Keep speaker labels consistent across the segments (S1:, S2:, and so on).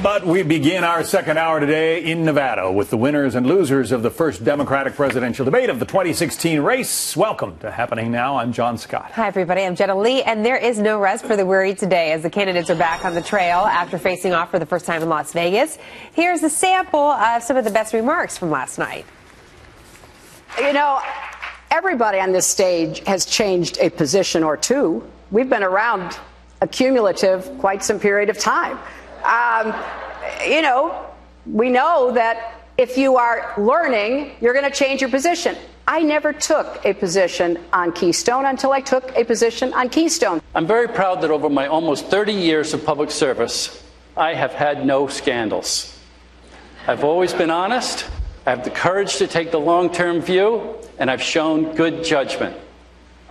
S1: But we begin our second hour today in Nevada with the winners and losers of the first Democratic presidential debate of the 2016 race. Welcome to Happening Now. I'm John Scott.
S2: Hi, everybody. I'm Jenna Lee, and there is no rest for the weary today as the candidates are back on the trail after facing off for the first time in Las Vegas. Here's a sample of some of the best remarks from last night.
S3: You know, everybody on this stage has changed a position or two. We've been around a cumulative quite some period of time. You know, we know that if you are learning, you're going to change your position. I never took a position on Keystone until I took a position on Keystone.
S4: I'm very proud that over my almost 30 years of public service, I have had no scandals. I've always been honest. I have the courage to take the long-term view, and I've shown good judgment.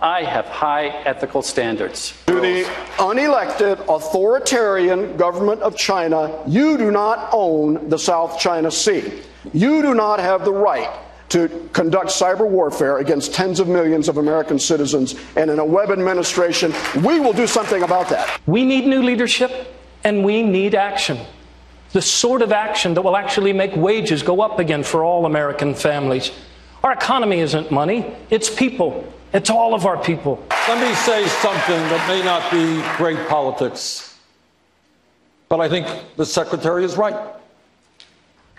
S4: I have high ethical standards.
S5: To the unelected authoritarian government of China, you do not own the South China Sea. You do not have the right to conduct cyber warfare against tens of millions of American citizens. And in a Webb administration, we will do something about that.
S6: We need new leadership, and we need action. The sort of action that will actually make wages go up again for all American families. Our economy isn't money, it's people. It's all of our people.
S7: Let me say something that may not be great politics, but I think the Secretary is right.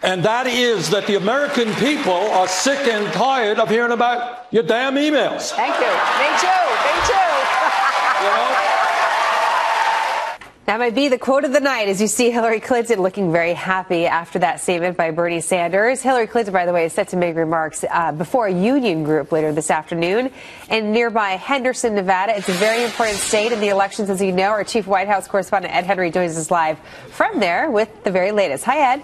S7: And that is that the American people are sick and tired of hearing about your damn emails.
S3: Thank you. Me too. Me too.
S7: You know?
S2: That might be the quote of the night as you see Hillary Clinton looking very happy after that statement by Bernie Sanders. Hillary Clinton, by the way, is set to make remarks before a union group later this afternoon in nearby Henderson, Nevada. It's a very important state in the elections, as you know. Our chief White House correspondent Ed Henry joins us live from there with the very latest. Hi, Ed.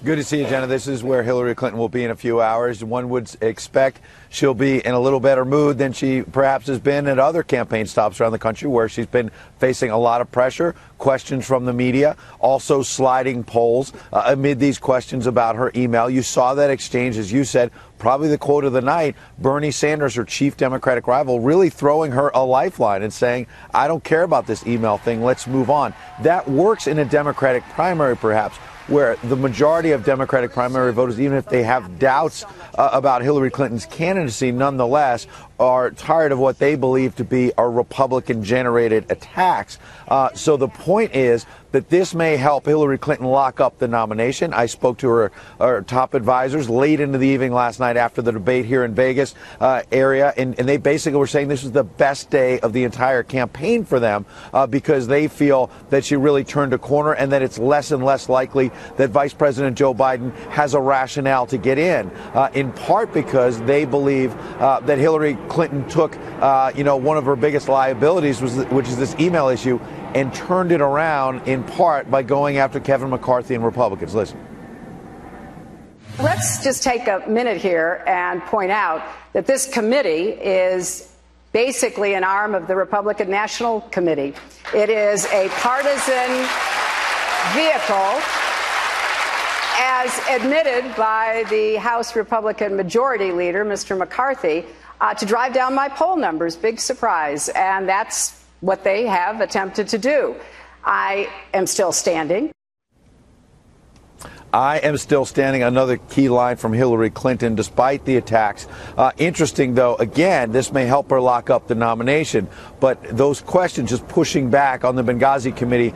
S8: Good to see you, Jenna. This is where Hillary Clinton will be in a few hours. One would expect she'll be in a little better mood than she perhaps has been at other campaign stops around the country where she's been facing a lot of pressure, questions from the media, also sliding polls amid these questions about her email. You saw that exchange, as you said, probably the quote of the night, Bernie Sanders, her chief Democratic rival, really throwing her a lifeline and saying, I don't care about this email thing. Let's move on. That works in a Democratic primary, perhaps, where the majority of Democratic primary voters, even if they have doubts about Hillary Clinton's candidacy, nonetheless are tired of what they believe to be a Republican-generated attacks. So the point is that this may help Hillary Clinton lock up the nomination. I spoke to her top advisors late into the evening last night after the debate here in Vegas area, and they basically were saying this was the best day of the entire campaign for them because they feel that she really turned a corner and that it's less and less likely that Vice President Joe Biden has a rationale to get in part because they believe that Hillary Clinton took, one of her biggest liabilities, which is this email issue, and turned it around in part by going after Kevin McCarthy and Republicans. Listen.
S3: Let's just take a minute here and point out that this committee is basically an arm of the Republican National Committee. It is a partisan vehicle, as admitted by the House Republican Majority Leader, Mr. McCarthy, to drive down my poll numbers. Big surprise. And that's what they have attempted to do. I am still standing.
S8: I am still standing. Another key line from Hillary Clinton, despite the attacks. Interesting, though, again, this may help her lock up the nomination. But those questions, just pushing back on the Benghazi committee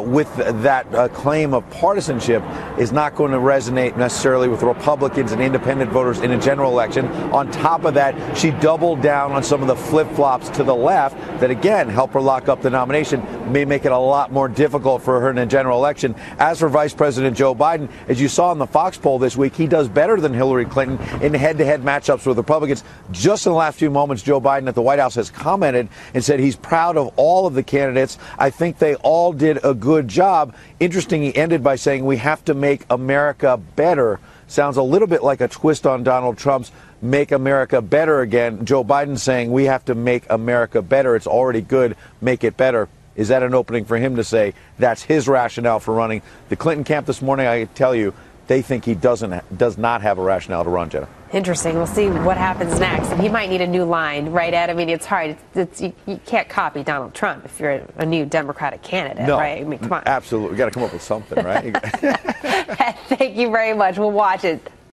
S8: with that claim of partisanship, is not going to resonate necessarily with Republicans and independent voters in a general election. On top of that, she doubled down on some of the flip-flops to the left that, again, help her lock up the nomination, may make it a lot more difficult for her in a general election. As for Vice President Joe Biden, as you saw in the Fox poll this week, he does better than Hillary Clinton in head-to-head matchups with Republicans. Just in the last few moments, Joe Biden at the White House has commented and said he's proud of all of the candidates. I think they all did a good job. Interesting, he ended by saying we have to make America better. Sounds a little bit like a twist on Donald Trump's Make America Better Again. Joe Biden saying we have to make America better. It's already good. Make it better. Is that an opening for him to say that's his rationale for running? The Clinton camp this morning, I tell you, they think he does not have a rationale to run, Jenna.
S2: Interesting. We'll see what happens next. And he might need a new line, right, Ed? I mean, it's hard. You can't copy Donald Trump if you're a new Democratic candidate,
S8: no,
S2: right? I mean, come on.
S8: Absolutely. We got to come up with something, right?
S2: Thank you very much. We'll watch it.